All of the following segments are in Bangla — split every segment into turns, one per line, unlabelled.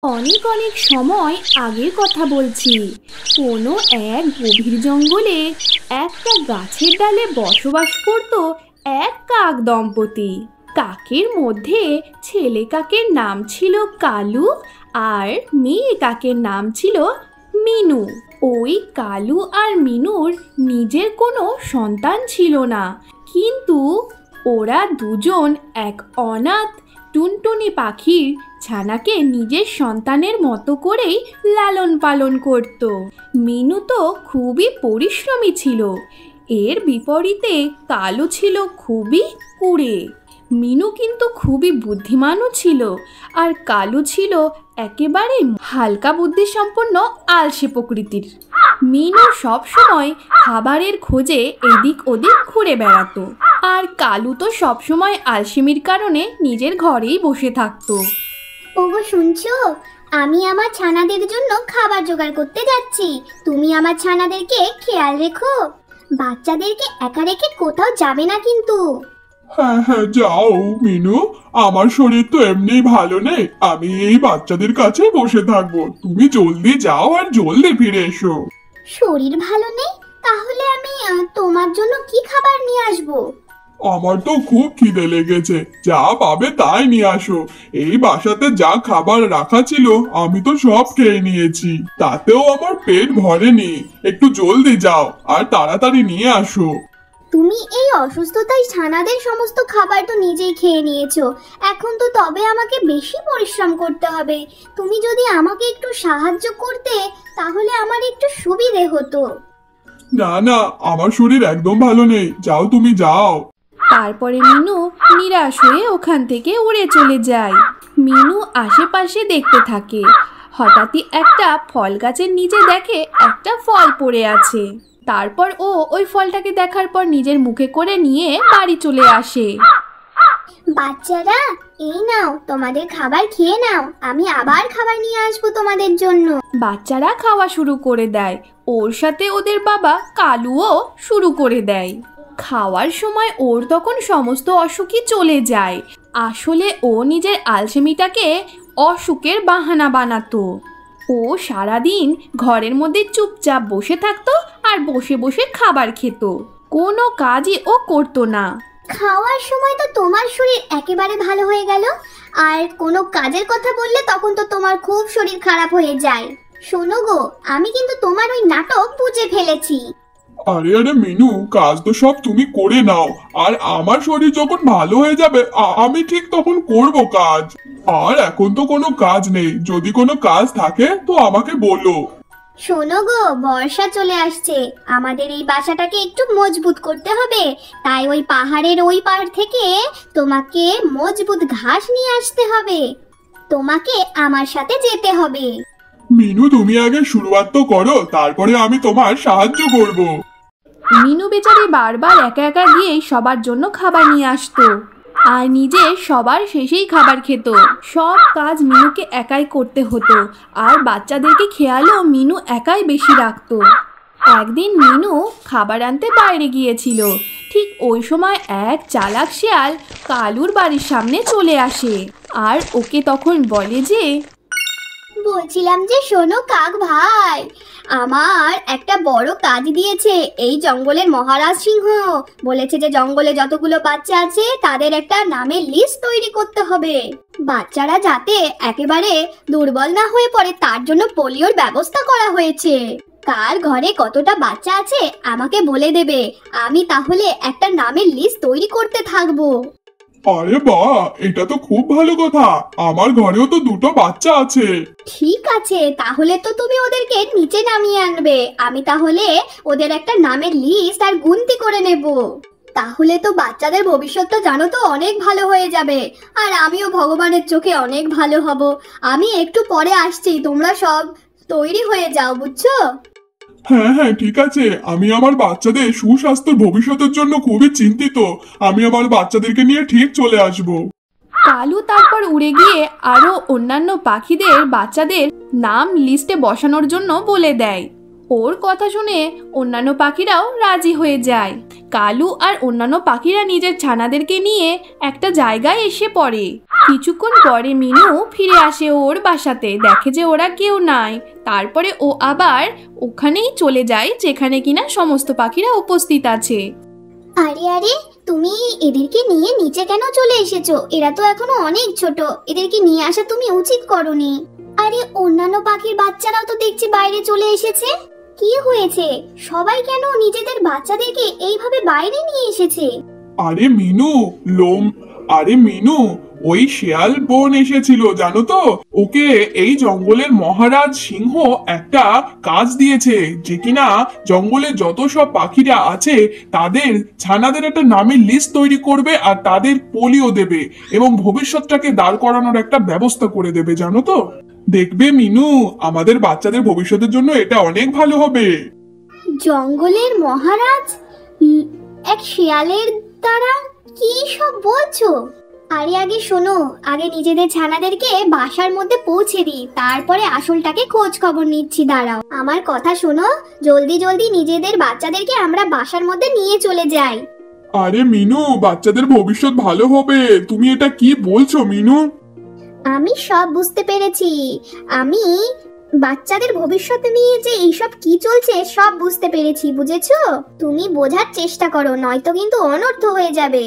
অনেক অনেক সময় আগের কথা বলছি। কোনো এক গভীর জঙ্গলে একটা গাছের ডালে বসবাস করত এক কাক দম্পতি। কাকের মধ্যে ছেলে কাকের নাম ছিল কালু আর মেয়ে কাকের নাম ছিল মিনু। ওই কালু আর মিনুর নিজের কোনো সন্তান ছিল না, কিন্তু ওরা দুজন এক অনাথ টুনটুনি পাখির ছানাকে নিজের সন্তানের মতো করেই লালন পালন করত। মিনু তো খুবই পরিশ্রমী ছিল, এর বিপরীতে কালু ছিল খুবই কুঁড়ে। মিনু কিন্তু খুবই বুদ্ধিমানও ছিল, আর কালু ছিল একেবারে হালকা বুদ্ধিসম্পন্ন আলসে প্রকৃতির। মিনু সবসময় খাবারের খোঁজে এদিক ওদিক ঘুরে বেড়াতো, আর কালু তো সবসময় আলসেমির কারণে নিজের ঘরেই বসে থাকতো।
ওগো শুনছো, আমি আমার ছানাদের জন্য খাবার জোগাড় করতে যাচ্ছি। তুমি আমার ছানাদেরকে খেয়াল রেখো, বাচ্চাদেরকে একা রেখে কোথাও যাবে না কিন্তু।
হ্যাঁ হ্যাঁ যাও মিনু, আমার শরীর তো এমনি ভালো নেই, আমি এই বাচ্চাদের কাছে বসে থাকবো। তুমি জলদি যাও আর জলদি ফিরে এসো।
শরীর ভালো নেই? তাহলে আমি তোমার জন্য কি খাবার নিয়ে আসবো?
আমার তো খুব খিদে লেগেছে, যা পাবে তাই নিয়ে আসো। এই বাসাতে যা খাবার রাখা ছিল আমি তো সব খেয়ে নিয়েছি, তাতেও আমার পেট ভরেনি। একটু জলদি যাও আর তাড়াতাড়ি নিয়ে আসো।
তুমি এই অসুস্থতায় ছানাদের সমস্ত খাবার তো নিজেই খেয়ে নিয়েছো, এখন তো তবে আমাকে বেশি পরিশ্রম করতে হবে। তুমি যদি আমাকে একটু সাহায্য করতে তাহলে আমার একটু সুবিধে হতো।
না না, আমার শরীর একদম ভালো নেই, যাও তুমি যাও।
তারপরে মিনু নিরাশ হয়ে ওখান থেকে উড়ে চলে যায়। মিনু আশেপাশে দেখতে থাকে, হঠাৎই একটা ফল গাছের নিচে দেখে একটা ফল পড়ে আছে। তারপর ও ওই ফলটাকে দেখার পর নিজের মুখে করে নিয়ে বাড়ি চলে আসে।
বাচ্চারা, এই নাও তোমাদের খাবার, খেয়ে নাও, আমি আবার খাবার নিয়ে আসবো তোমাদের জন্য।
বাচ্চারা খাওয়া শুরু করে দেয়, ওর সাথে ওদের বাবা কালুও শুরু করে দেয়। খাওয়ার সময় ওর তখন সমস্ত অসুখই চলে যায়। আসলে ও নিজের আলসেমিটাকে অসুখের বাহানা বানাতো। ও সারাদিন ঘরের মধ্যে চুপচাপ বসে থাকতো আর বসে বসে খাবার খেত, কোনো কাজই ও করতো না।
খাওয়ার সময় তো তোমার শরীর একেবারে ভালো হয়ে গেল, আর কোনো কাজের কথা বললে তখন তো তোমার খুব শরীর খারাপ হয়ে যায়। শোনো গো, আমি কিন্তু তোমার ওই নাটক বুঝে ফেলেছি।
আরে আরে মিনু, কাজ তো সব তুমি করে নাও, আর আমার শরীর যখন ভালো হয়ে যাবে আমি ঠিক তখন করব কাজ। আর এখন তো কোনো কাজ নেই, যদি কোনো কাজ থাকে তো আমাকে বলো।
শোনো গো, বর্ষা চলে আসছে, আমাদের এই বাসাটাকে একটু মজবুত করতে হবে। তাই ওই পাহাড়ের ওই পাড় থেকে তোমাকে মজবুত ঘাস নিয়ে আসতে হবে। তোমাকে আমার সাথে যেতে হবে।
মিনু তুমি আগে শুরুয়াত তো করো, তারপরে আমি তোমার সাহায্য করব।
মিনু বেচারি বারবার একা একা গিয়ে সবার জন্য খাবার নিয়ে আসতো, আর নিজে সবার শেষেই খাবার খেত। সব কাজ মিনুকে একাই করতে হতো, আর বাচ্চাদেরকে খেয়ালও মিনু একাই বেশি রাখতো। একদিন মিনু খাবার আনতে বাইরে গিয়েছিল, ঠিক ওই সময় এক চালাক শিয়াল কালুর বাড়ির সামনে চলে আসে, আর ওকে তখন বলে যে,
বলছিলাম যে শোনো কাক ভাই, আমার একটা বড় কাজ দিয়েছে এই জঙ্গলের মহারাজ সিংহ। বলেছে যে জঙ্গলে যতগুলো বাচ্চা আছে তাদের একটা নামের লিস্ট তৈরি করতে হবে। বাচ্চারা যাতে একেবারে দুর্বল না হয়ে পড়ে তার জন্য পোলিওর ব্যবস্থা করা হয়েছে। কার ঘরে কতটা বাচ্চা আছে আমাকে বলে দেবে, আমি তাহলে একটা নামের লিস্ট তৈরি করতে থাকবো।
আরে বাহ, এটা তো খুব ভালো কথা, আমার ঘরেও তো দুটো বাচ্চা আছে।
ঠিক আছে, তাহলে তো তুমি ওদেরকে নিচে নামিয়ে আনবে, আমি তাহলে ওদের একটা নামের লিস্ট আর গুনতি করে নেব। তাহলে তো বাচ্চাদের ভবিষ্যৎটা জানো তো অনেক ভালো হয়ে যাবে, আর আমিও ভগবানের চোখে অনেক ভালো হব। আমি একটু পরে আসছি, তোমরা সব তৈরি হয়ে যাও, বুঝছো?
হ্যাঁ হ্যাঁ ঠিক আছে, আমি আমার বাচ্চাদের সুস্বাস্থ্যের ভবিষ্যতের জন্য খুবই চিন্তিত। আমি আমার বাচ্চাদেরকে নিয়ে ঠিক চলে আসব।
কালু তারপর উড়ে গিয়ে আরো অন্যান্য পাখিদের বাচ্চাদের নাম লিস্টে বসানোর জন্য বলে দেয়। ওর কথা শুনে অন্যান্য পাখিরাও রাজি হয়ে যায়। কালু আর অন্যান্য পাখিরা নিজের ছানাদেরকে নিয়ে একটা জায়গায় এসে পড়ে। কিছুক্ষণ পরে মিনু ফিরে আসে ওর বাসাতে, দেখে যে ওরা কেউ নাই। তারপরে ও আবার ওখানেই চলে যায় যেখানে কিনা সমস্ত পাখিরা উপস্থিত আছে।
আরে আরে, তুমি এদেরকে নিয়ে নিচে কেন চলে এসেছো? এরা তো এখনো অনেক ছোট, এদেরকে নিয়ে আসা তুমি উচিত করনি। আরে অন্যান্য পাখির বাচ্চারাও তো দেখছি বাইরে চলে এসেছে। কি হয়েছে? সবাই কেন নিজেদের বাচ্চাদেরকে এইভাবে বাইরে নিয়ে এসেছে?
আরে মিনু, আরে মিনু, ওই শেয়াল বোন এসেছিল জানো তো। ওকে এই জঙ্গলের মহারাজ সিংহ একটা কাজ দিয়েছে, যে কিনা জঙ্গলে যত সব পাখিরা আছে তাদের ছানাদের একটা নামের লিস্ট তৈরি করবে আর তাদের পোলিও দেবে এবং ভবিষ্যৎটাকে দাঁড় করানোর একটা ব্যবস্থা করে দেবে জানো তো। দেখবে মিনু, আমাদের বাচ্চাদের ভবিষ্যতের জন্য এটা অনেক ভালো হবে।
জঙ্গলের মহারাজ এক শিয়ালের দ্বারা? কি সব বলছো? আরে আগে শোনো, আগে নিজেদের ছানাদেরকে বাসার মধ্যে পৌঁছে দিই, তারপরে আসলটাকে খোঁজ খবর নিচ্ছি। দাঁড়াও, আমার কথা শোনো, জলদি জলদি নিজেদের বাচ্চাদেরকে আমরা বাসার মধ্যে নিয়ে চলে যাই।
আরে মিনু, বাচ্চাদের ভবিষ্যৎ ভালো হবে। তুমি এটা কি বলছো মিনু?
আমি সব বুঝতে পেরেছি। আমি বাচ্চাদের ভবিষ্যৎ নিয়ে যে এইসব কি চলছে সব বুঝতে পেরেছি, বুঝেছো? তুমি বোঝার চেষ্টা করো, নয়তো কিন্তু অনর্থ হয়ে যাবে।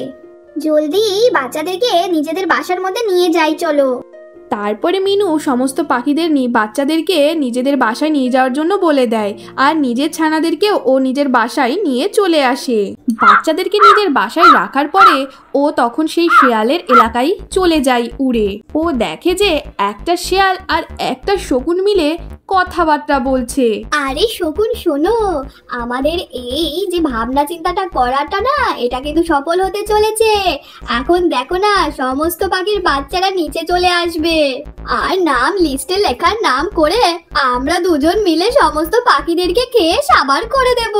জলদি বাচ্চাদেরকে নিজেদের বাসার মধ্যে নিয়ে যাই, চলো।
তারপরে মিনু সমস্ত পাখিদের বাচ্চাদেরকে নিজেদের বাসায় নিয়ে যাওয়ার জন্য বলে দেয়, আর নিজের ছানাদেরকেও ও নিজের বাসায় নিয়ে চলে আসে। বাচ্চাদেরকে নিজের বাসায় রাখার পরে ও তখন সেই শেয়ালের এলাকায় চলে যায় উড়ে। ও দেখে যে একটা শেয়াল আর একটা শকুন মিলে কথাবার্তা বলছে।
আরে শকুন শোনো, আমাদের এই যে ভাবনা চিন্তাটা করাটা না, এটা কিন্তু সফল হতে চলেছে। এখন দেখো না, সমস্ত পাখির বাচ্চারা নিচে চলে আসবে আর নাম লিস্টে লেখার নাম করে আমরা দুজন মিলে সমস্ত পাখিদেরকে খেয়ে সাবার করে দেব।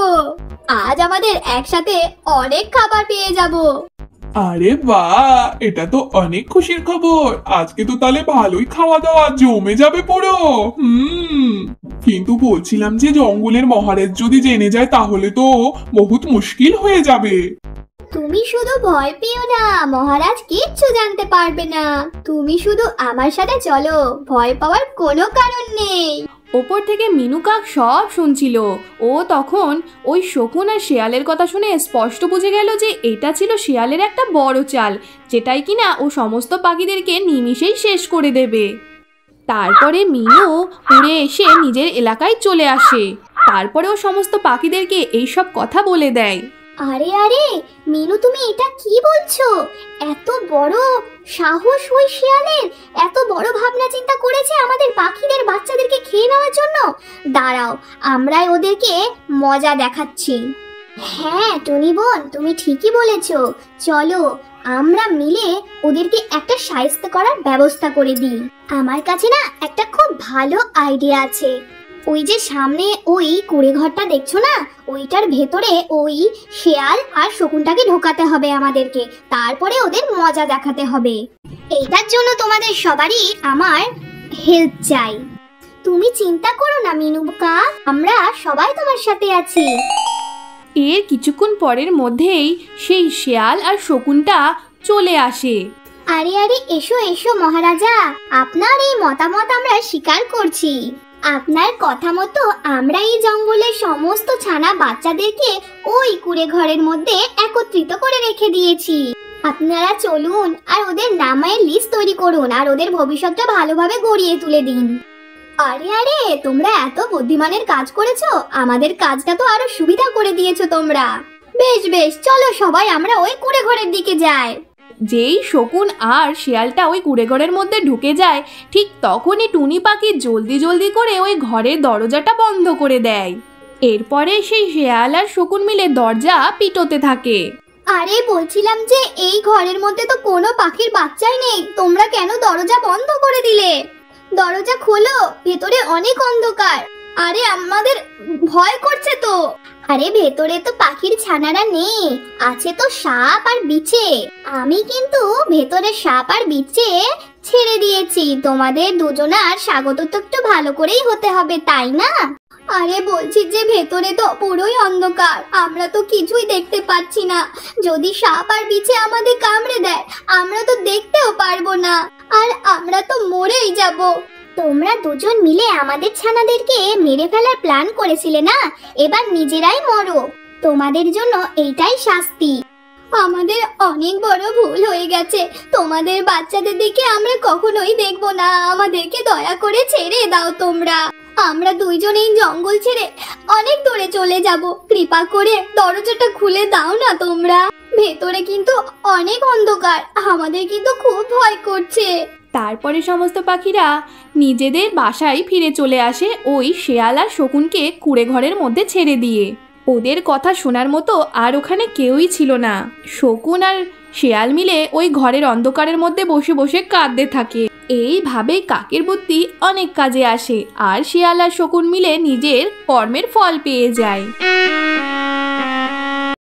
আজ আমাদের একসাথে অনেক খাবার পেয়ে যাব।
আরে বাহ, এটা তো অনেক খুশির খবর। আজকে তো তাহলে ভালোই খাওয়া দাওয়া জমে যাবে পুরো। কিন্তু বলছিলাম যে জঙ্গলের মহারাজ যদি জেনে যায় তাহলে তো বহুত মুশকিল হয়ে যাবে।
তুমি শুধু ভয় পেও না, মহারাজ কিচ্ছু জানতে পারবে না। তুমি শুধু আমার সাথে চলো, ভয় পাওয়ার কোনো কারণ নেই।
ওপর থেকে মিনু কাক সব শুনছিল। ও তখন ওই শকুন আর শেয়ালের কথা শুনে স্পষ্ট বুঝে গেল যে এটা ছিল শেয়ালের একটা বড় চাল, যেটাই কিনা ও সমস্ত পাখিদেরকে নিমিষেই শেষ করে দেবে। তারপরে মিনু উড়ে এসে নিজের এলাকায় চলে আসে। তারপরে ও সমস্ত পাখিদেরকে এইসব কথা বলে দেয়।
আরে আরে মিনু, তুমি এটা কি বলছো? এত বড় সাহস ওই শিয়ালের! এত বড় ভাবনা চিন্তা করেছে আমাদের পাখিদের বাচ্চাদেরকে খেয়ে নেওয়ার জন্য। দাঁড়াও, আমরাই ওদেরকে মজা দেখাচ্ছি। হ্যাঁ টুনি বোন, তুমি ঠিকই বলেছো। চলো আমরা মিলে ওদেরকে একটা শায়েস্তা করার ব্যবস্থা করে দিই। আমার কাছে না একটা খুব ভালো আইডিয়া আছে। ওই যে সামনে ওই কুড়ে ঘরটা দেখছো না, ওইটার ভেতরে ওই শেয়াল আর শকুনটাকে ঢোকাতে হবে আমাদেরকে, তারপরে ওদের মজা দেখাতে হবে। এইটার জন্য তোমাদের সবারই আমার হেল্প চাই। তুমি চিন্তা করো না মিনুকা, আমরা সবাই তোমার সাথে আছি।
এর কিছুক্ষণ পরের মধ্যেই সেই শেয়াল আর শকুনটা চলে আসে।
আরে আরে এসো এসো মহারাজা, আপনার এই মতামত আমরা স্বীকার করছি। আপনার কথা মতো আমরা এই জঙ্গলের সমস্ত ছানা বাচ্চাদেরকে ওই কুড়ে ঘরের মধ্যে একত্রিত করে রেখে দিয়েছি। আপনারা চলুন আর ওদের নামের লিস্ট তৈরি করুন আর ওদের ভবিষ্যৎটা ভালোভাবে গড়িয়ে তুলে দিন। আরে আরে, তোমরা এত বুদ্ধিমানের কাজ করেছো, আমাদের কাজটা তো আরো সুবিধা করে দিয়েছো তোমরা। বেশ বেশ, চলো সবাই আমরা ওই কুড়ে ঘরের দিকে যাই।
যেই শকুন আর শিয়ালটা ওই কুড়েঘরের মধ্যে ঢুকে যায়, ঠিক তখনই টুনি পাখি জলদি জলদি করে ওই ঘরের দরজাটা বন্ধ করে দেয়। এরপরে সেই শিয়াল আর শকুন মিলে দরজা পিটোতে থাকে।
আরে বলছিলাম যে এই ঘরের মধ্যে তো কোনো পাখির বাচ্চাই নেই, তোমরা কেন দরজা বন্ধ করে দিলে? দরজা খোলো, ভেতরে অনেক অন্ধকার। আরে আমাদের ভয় করছে তো। আরে ভেতরে তো পাখির ছানারা নেই, আছে তো সাপ আর বিছে। আমি কিন্তু ভেতরে সাপ আর বিছে ছেড়ে দিয়েছি, তোমাদের দুজনার স্বাগত তো একটু ভালো করেই হতে হবে, তাই না? আরে বলছি যে ভেতরে তো পুরোই অন্ধকার, আমরা তো কিছুই দেখতে পাচ্ছি না। যদি সাপ আর বিছে আমাদের কামড়ে দেয়, আমরা তো দেখতেও পারবো না, আর আমরা তো মরেই যাব। তোমরা দুজন মিলে আমাদের ছানাদেরকে মেরে ফেলার প্ল্যান করেছিলে না, এবার নিজেরাই মরো। তোমাদের জন্য এইটাই শাস্তি। আমাদের অনেক বড় ভুল হয়ে গেছে, তোমাদের বাচ্চাদের দিকে আমরা কখনোই দেখবো না, আমাদেরকে দয়া করে ছেড়ে দাও তোমরা। আমরা দুইজনেই জঙ্গল ছেড়ে অনেক দূরে চলে যাব, কৃপা করে দরজাটা খুলে দাও না তোমরা। ভেতরে কিন্তু অনেক অন্ধকার, আমাদের কিন্তু খুব ভয় করছে।
তারপরে সমস্ত পাখিরা নিজেদের বাসায় ফিরে চলে আসে ওই শেয়াল আর শকুনকে কুঁড়ে ঘরের মধ্যে ছেড়ে দিয়ে। ওদের কথা শোনার মতো আর ওখানে কেউই ছিল না। শকুন আর শেয়াল মিলে ওই ঘরের অন্ধকারের মধ্যে বসে বসে কাঁদতে থাকে। এইভাবে কাকের বুদ্ধি অনেক কাজে আসে আর শেয়াল আর শকুন মিলে নিজের কর্মের ফল পেয়ে যায়।